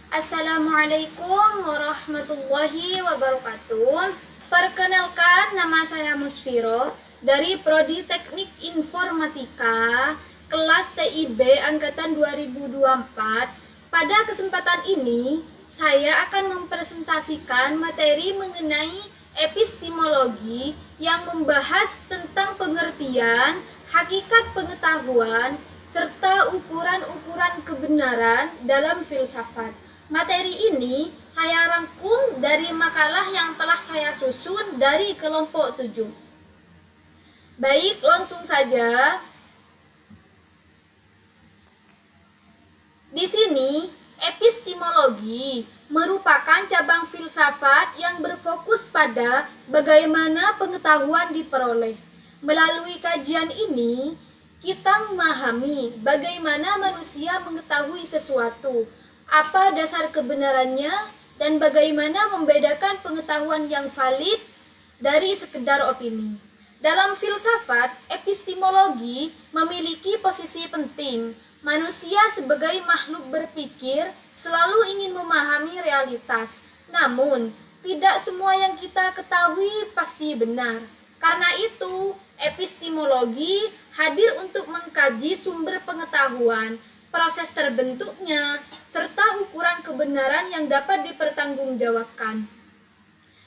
Assalamualaikum warahmatullahi wabarakatuh. Perkenalkan, nama saya Musfiro dari Prodi Teknik Informatika kelas TIB angkatan 2024. Pada kesempatan ini, saya akan mempresentasikan materi mengenai epistemologi yang membahas tentang pengertian, hakikat pengetahuan, serta ukuran-ukuran kebenaran dalam filsafat. Materi ini saya rangkum dari makalah yang telah saya susun dari kelompok 7. Baik, langsung saja. Di sini, epistemologi merupakan cabang filsafat yang berfokus pada bagaimana pengetahuan diperoleh. Melalui kajian ini, kita memahami bagaimana manusia mengetahui sesuatu, apa dasar kebenarannya, dan bagaimana membedakan pengetahuan yang valid dari sekedar opini. Dalam filsafat, epistemologi memiliki posisi penting. Manusia sebagai makhluk berpikir selalu ingin memahami realitas. Namun, tidak semua yang kita ketahui pasti benar. Karena itu, epistemologi hadir untuk mengkaji sumber pengetahuan, proses terbentuknya, serta ukuran kebenaran yang dapat dipertanggungjawabkan.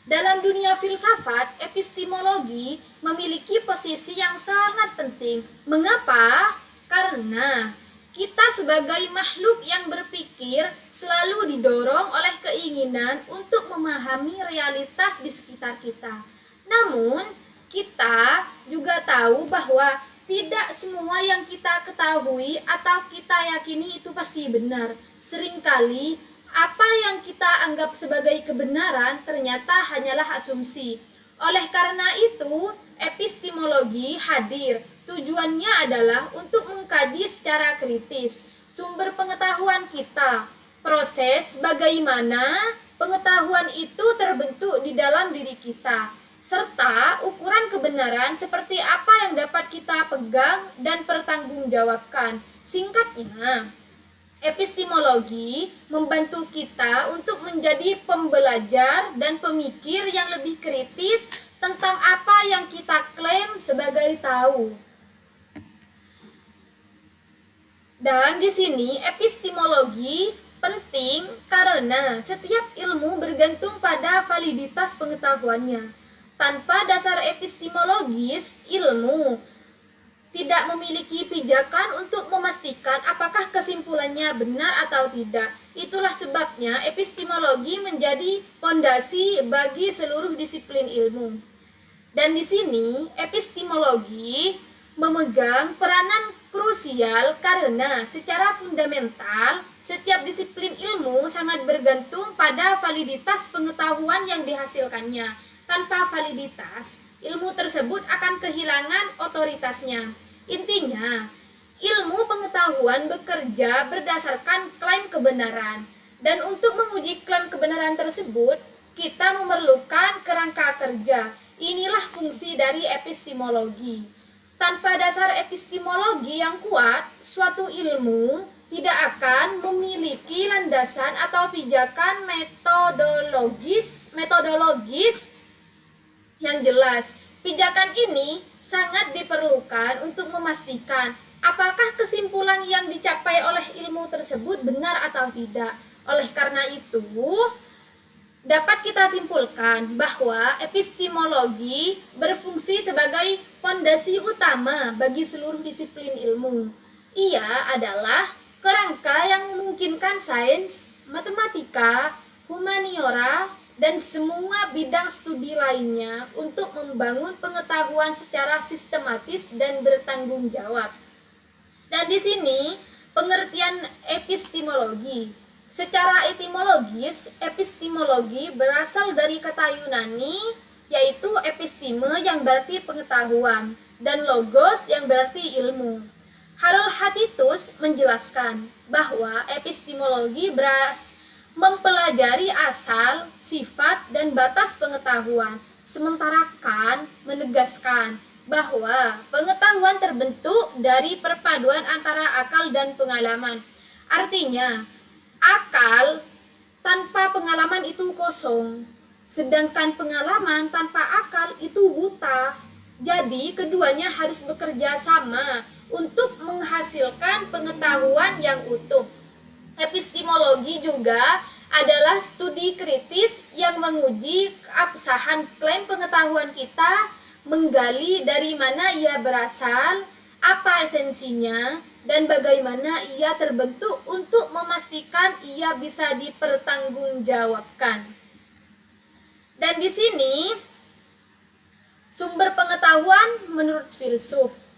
Dalam dunia filsafat, epistemologi memiliki posisi yang sangat penting. Mengapa? Karena kita sebagai makhluk yang berpikir selalu didorong oleh keinginan untuk memahami realitas di sekitar kita. Namun, kita juga tahu bahwa tidak semua yang kita ketahui atau kita yakini itu pasti benar. Seringkali apa yang kita anggap sebagai kebenaran ternyata hanyalah asumsi. Oleh karena itu, epistemologi hadir. Tujuannya adalah untuk mengkaji secara kritis sumber pengetahuan kita, proses bagaimana pengetahuan itu terbentuk di dalam diri kita, serta ukuran kebenaran seperti apa yang dapat kita pegang dan pertanggungjawabkan. Singkatnya, epistemologi membantu kita untuk menjadi pembelajar dan pemikir yang lebih kritis tentang apa yang kita klaim sebagai tahu. Dan di sini epistemologi penting karena setiap ilmu bergantung pada validitas pengetahuannya. Tanpa dasar epistemologis, ilmu tidak memiliki pijakan untuk memastikan apakah kesimpulannya benar atau tidak. Itulah sebabnya epistemologi menjadi fondasi bagi seluruh disiplin ilmu. Dan di sini epistemologi memegang peranan krusial karena secara fundamental setiap disiplin ilmu sangat bergantung pada validitas pengetahuan yang dihasilkannya. Tanpa validitas, ilmu tersebut akan kehilangan otoritasnya. Intinya, ilmu pengetahuan bekerja berdasarkan klaim kebenaran. Dan untuk menguji klaim kebenaran tersebut, kita memerlukan kerangka kerja. Inilah fungsi dari epistemologi. Tanpa dasar epistemologi yang kuat, suatu ilmu tidak akan memiliki landasan atau pijakan metodologis yang jelas. Pijakan ini sangat diperlukan untuk memastikan apakah kesimpulan yang dicapai oleh ilmu tersebut benar atau tidak. Oleh karena itu, dapat kita simpulkan bahwa epistemologi berfungsi sebagai fondasi utama bagi seluruh disiplin ilmu. Ia adalah kerangka yang memungkinkan sains, matematika, humaniora, dan semua bidang studi lainnya untuk membangun pengetahuan secara sistematis dan bertanggung jawab. Dan di sini pengertian epistemologi. Secara etimologis, epistemologi berasal dari kata Yunani yaitu episteme yang berarti pengetahuan dan logos yang berarti ilmu. Harold Hatitus menjelaskan bahwa epistemologi mempelajari asal, sifat, dan batas pengetahuan, sementara Kant menegaskan bahwa pengetahuan terbentuk dari perpaduan antara akal dan pengalaman. Artinya, akal tanpa pengalaman itu kosong, sedangkan pengalaman tanpa akal itu buta. Jadi keduanya harus bekerja sama untuk menghasilkan pengetahuan yang utuh. Epistemologi juga adalah studi kritis yang menguji keabsahan klaim pengetahuan kita, menggali dari mana ia berasal, apa esensinya, dan bagaimana ia terbentuk untuk memastikan ia bisa dipertanggungjawabkan. Dan di sini sumber pengetahuan menurut filsuf.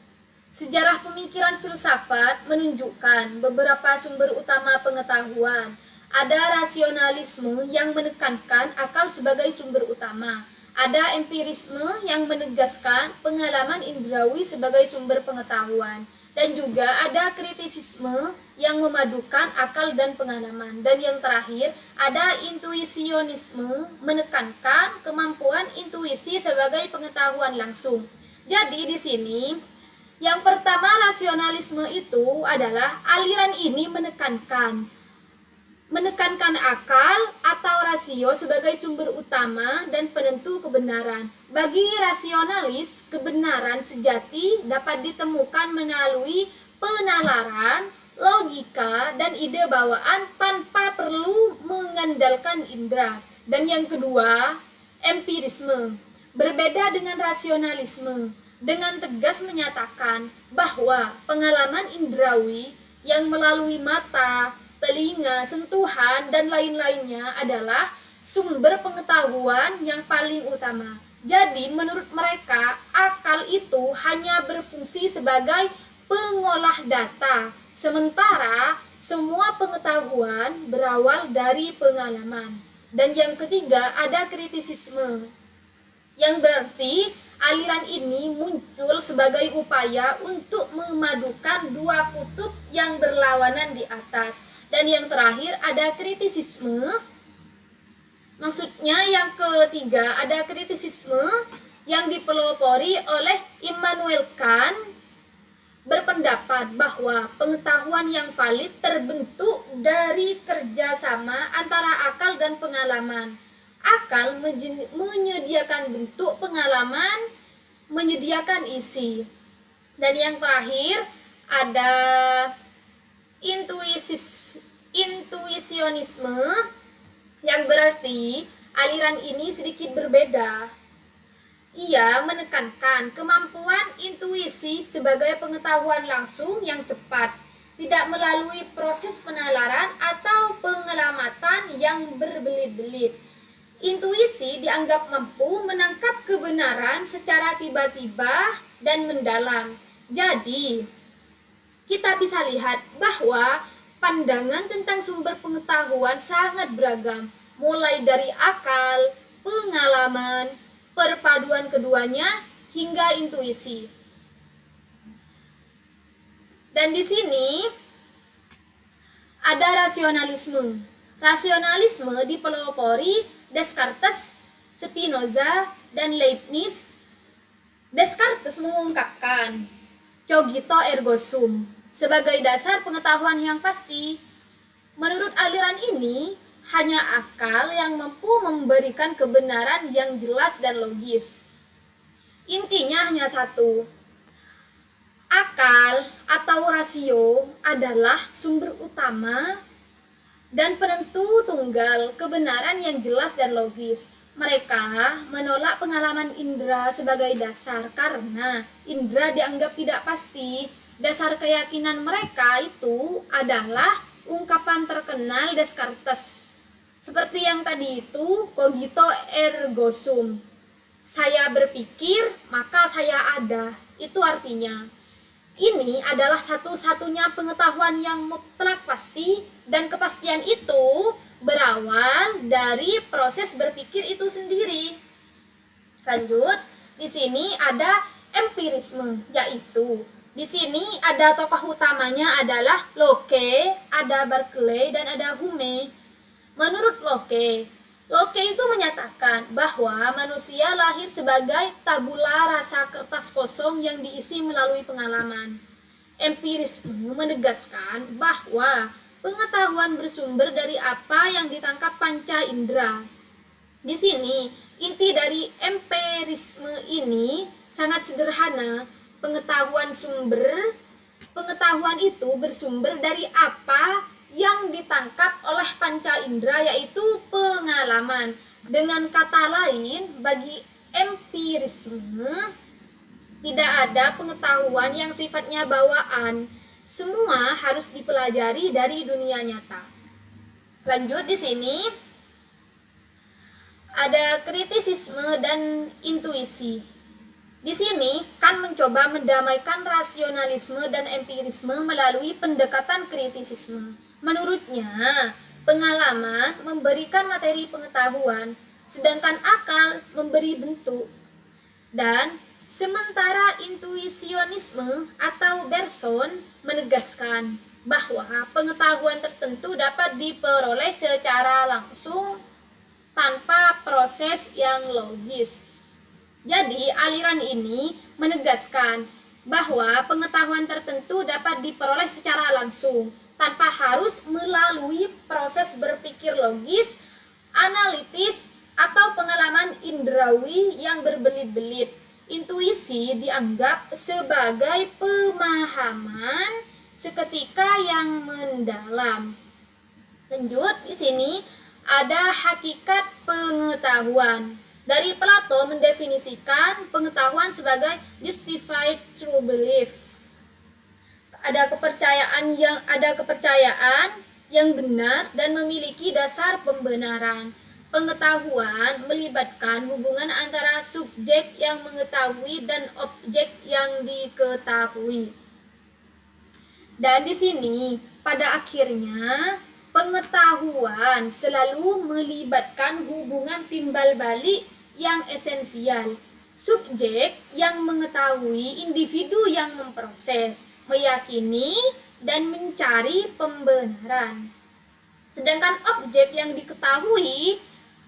Sejarah pemikiran filsafat menunjukkan beberapa sumber utama pengetahuan. Ada rasionalisme yang menekankan akal sebagai sumber utama. Ada empirisme yang menegaskan pengalaman indrawi sebagai sumber pengetahuan. Dan juga ada kritisisme yang memadukan akal dan pengalaman. Dan yang terakhir, ada intuisionisme menekankan kemampuan intuisi sebagai pengetahuan langsung. Jadi di sini yang pertama, rasionalisme itu adalah aliran ini menekankan akal atau rasio sebagai sumber utama dan penentu kebenaran. Bagi rasionalis, kebenaran sejati dapat ditemukan melalui penalaran, logika, dan ide bawaan tanpa perlu mengandalkan indera. Dan yang kedua, empirisme. Berbeda dengan rasionalisme, dengan tegas menyatakan bahwa pengalaman indrawi yang melalui mata, telinga, sentuhan, dan lain-lainnya adalah sumber pengetahuan yang paling utama. Jadi menurut mereka, akal itu hanya berfungsi sebagai pengolah data, sementara semua pengetahuan berawal dari pengalaman. Dan yang ketiga, ada kritisisme, yang berarti aliran ini muncul sebagai upaya untuk memadukan dua kutub yang berlawanan di atas. Dan yang terakhir ada kritisisme. Maksudnya yang ketiga ada kritisisme yang dipelopori oleh Immanuel Kant, berpendapat bahwa pengetahuan yang valid terbentuk dari kerjasama antara akal dan pengalaman. Akal menyediakan bentuk, pengalaman menyediakan isi. Dan yang terakhir ada intuisionisme, yang berarti aliran ini sedikit berbeda. Ia menekankan kemampuan intuisi sebagai pengetahuan langsung yang cepat, tidak melalui proses penalaran atau pengelamatan yang berbelit-belit. Intuisi dianggap mampu menangkap kebenaran secara tiba-tiba dan mendalam. Jadi, kita bisa lihat bahwa pandangan tentang sumber pengetahuan sangat beragam, mulai dari akal, pengalaman, perpaduan keduanya, hingga intuisi. Dan di sini ada rasionalisme. Rasionalisme dipelopori Descartes, Spinoza, dan Leibniz. Descartes mengungkapkan cogito ergo sum sebagai dasar pengetahuan yang pasti. Menurut aliran ini, hanya akal yang mampu memberikan kebenaran yang jelas dan logis. Intinya hanya satu. Akal atau rasio adalah sumber utama dan penentu tunggal kebenaran yang jelas dan logis. Mereka menolak pengalaman indera sebagai dasar karena indera dianggap tidak pasti. Dasar keyakinan mereka itu adalah ungkapan terkenal Descartes. Seperti yang tadi itu, cogito ergo sum. Saya berpikir, maka saya ada. Itu artinya, ini adalah satu-satunya pengetahuan yang mutlak pasti, dan kepastian itu berawal dari proses berpikir itu sendiri. Lanjut, di sini ada empirisme, yaitu di sini ada tokoh utamanya adalah Locke, ada Berkeley, dan ada Hume. Menurut Locke itu menyatakan bahwa manusia lahir sebagai tabula rasa, kertas kosong yang diisi melalui pengalaman. Empirisme menegaskan bahwa pengetahuan bersumber dari apa yang ditangkap panca indera. Di sini, inti dari empirisme ini sangat sederhana. Pengetahuan itu bersumber dari apa yang ditangkap oleh panca indera, yaitu pengalaman. Dengan kata lain, bagi empirisme tidak ada pengetahuan yang sifatnya bawaan. Semua harus dipelajari dari dunia nyata. Lanjut di sini ada kritisisme dan intuisi. Di sini Kant mencoba mendamaikan rasionalisme dan empirisme melalui pendekatan kritisisme. Menurutnya, pengalaman memberikan materi pengetahuan, sedangkan akal memberi bentuk. Dan sementara intuisionisme atau Bergson menegaskan bahwa pengetahuan tertentu dapat diperoleh secara langsung tanpa proses yang logis. Jadi, aliran ini menegaskan bahwa pengetahuan tertentu dapat diperoleh secara langsung tanpa harus melalui proses berpikir logis, analitis, atau pengalaman indrawi yang berbelit-belit. Intuisi dianggap sebagai pemahaman seketika yang mendalam. Lanjut, di sini ada hakikat pengetahuan. Dari Plato mendefinisikan pengetahuan sebagai justified true belief. Ada kepercayaan yang benar dan memiliki dasar pembenaran. Pengetahuan melibatkan hubungan antara subjek yang mengetahui dan objek yang diketahui. Dan di sini pada akhirnya pengetahuan selalu melibatkan hubungan timbal balik yang esensial. Subjek yang mengetahui, individu yang memproses, meyakini, dan mencari pembenaran. Sedangkan objek yang diketahui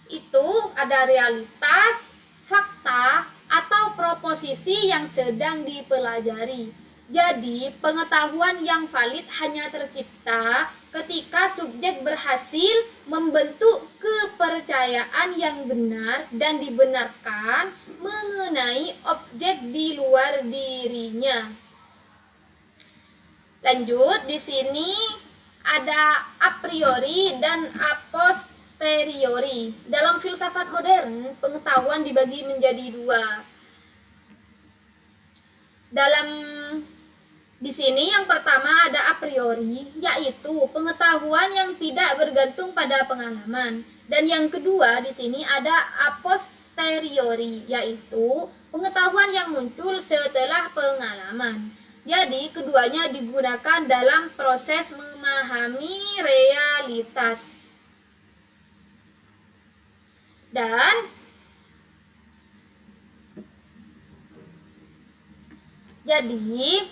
itu ada realitas, fakta, atau proposisi yang sedang dipelajari. Jadi, pengetahuan yang valid hanya tercipta ketika subjek berhasil membentuk kepercayaan yang benar dan dibenarkan mengenai objek di luar dirinya. Lanjut, di sini ada a priori dan a posteriori. Dalam filsafat modern, pengetahuan dibagi menjadi dua. Di sini yang pertama ada a priori, yaitu pengetahuan yang tidak bergantung pada pengalaman. Dan yang kedua di sini ada a posteriori, yaitu pengetahuan yang muncul setelah pengalaman. Jadi keduanya digunakan dalam proses memahami realitas. Dan jadi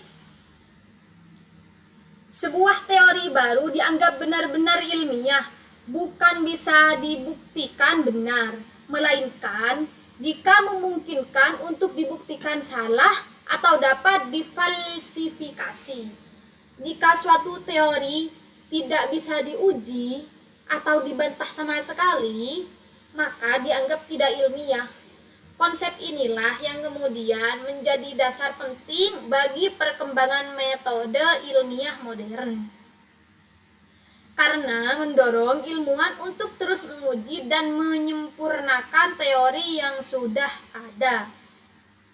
sebuah teori baru dianggap benar-benar ilmiah, bukan bisa dibuktikan benar, melainkan jika memungkinkan untuk dibuktikan salah atau dapat difalsifikasi. Jika suatu teori tidak bisa diuji atau dibantah sama sekali, maka dianggap tidak ilmiah. Konsep inilah yang kemudian menjadi dasar penting bagi perkembangan metode ilmiah modern. Karena mendorong ilmuwan untuk terus menguji dan menyempurnakan teori yang sudah ada.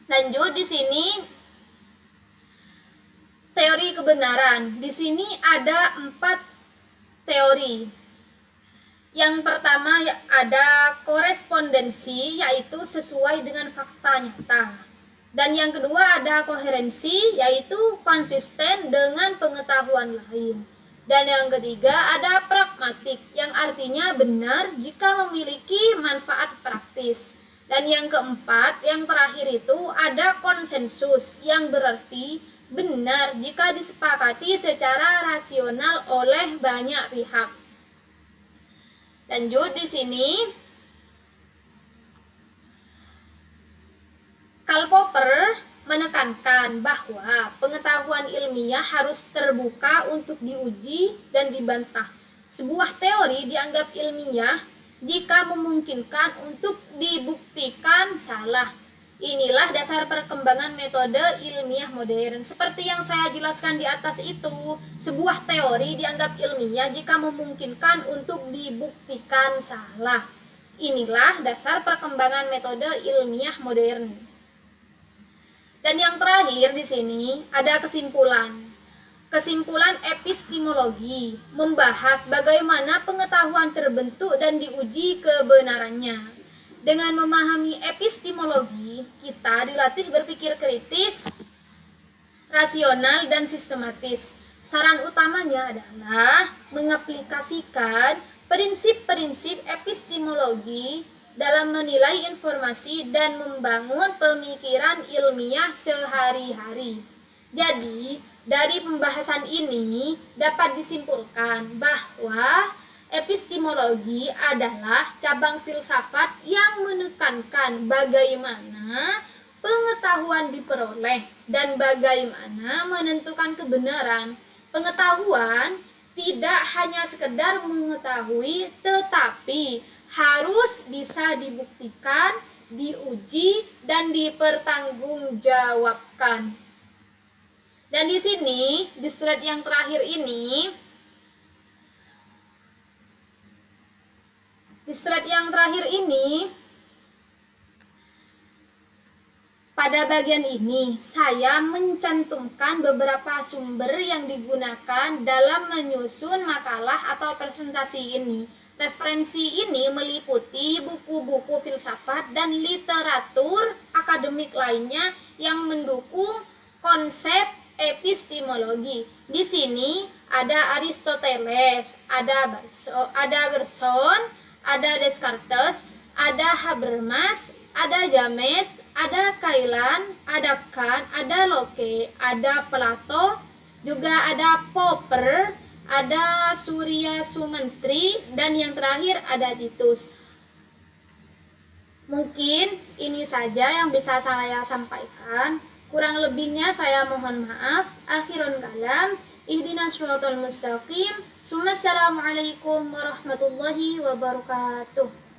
Lanjut di sini teori kebenaran. Di sini ada 4 teori. Yang pertama ada korespondensi, yaitu sesuai dengan fakta nyata. Dan yang kedua ada koherensi, yaitu konsisten dengan pengetahuan lain. Dan yang ketiga ada pragmatik, yang artinya benar jika memiliki manfaat praktis. Dan yang keempat, yang terakhir itu ada konsensus, yang berarti benar jika disepakati secara rasional oleh banyak pihak. Lanjut di sini, Karl Popper menekankan bahwa pengetahuan ilmiah harus terbuka untuk diuji dan dibantah. Sebuah teori dianggap ilmiah jika memungkinkan untuk dibuktikan salah. Inilah dasar perkembangan metode ilmiah modern. Seperti yang saya jelaskan di atas itu, sebuah teori dianggap ilmiah jika memungkinkan untuk dibuktikan salah. Inilah dasar perkembangan metode ilmiah modern. Dan yang terakhir di sini ada kesimpulan. Kesimpulan epistemologi membahas bagaimana pengetahuan terbentuk dan diuji kebenarannya. Dengan memahami epistemologi, kita dilatih berpikir kritis, rasional, dan sistematis. Saran utamanya adalah mengaplikasikan prinsip-prinsip epistemologi dalam menilai informasi dan membangun pemikiran ilmiah sehari-hari. Jadi, dari pembahasan ini dapat disimpulkan bahwa epistemologi adalah cabang filsafat yang menekankan bagaimana pengetahuan diperoleh dan bagaimana menentukan kebenaran. Pengetahuan tidak hanya sekedar mengetahui, tetapi harus bisa dibuktikan, diuji, dan dipertanggungjawabkan. Dan di sini, di slide yang terakhir ini, pada bagian ini saya mencantumkan beberapa sumber yang digunakan dalam menyusun makalah atau presentasi ini. Referensi ini meliputi buku-buku filsafat dan literatur akademik lainnya yang mendukung konsep epistemologi. Di sini ada Aristoteles, ada Bergson, ada Descartes, ada Habermas, ada James, ada Kailan, ada Kant, ada Locke, ada Plato, juga ada Popper, ada Surya Sumantri, dan yang terakhir ada Titus. Mungkin ini saja yang bisa saya sampaikan. Kurang lebihnya saya mohon maaf. Akhirun kalam. Ihdinas shiratal mustaqim. Assalamualaikum warahmatullahi wabarakatuh.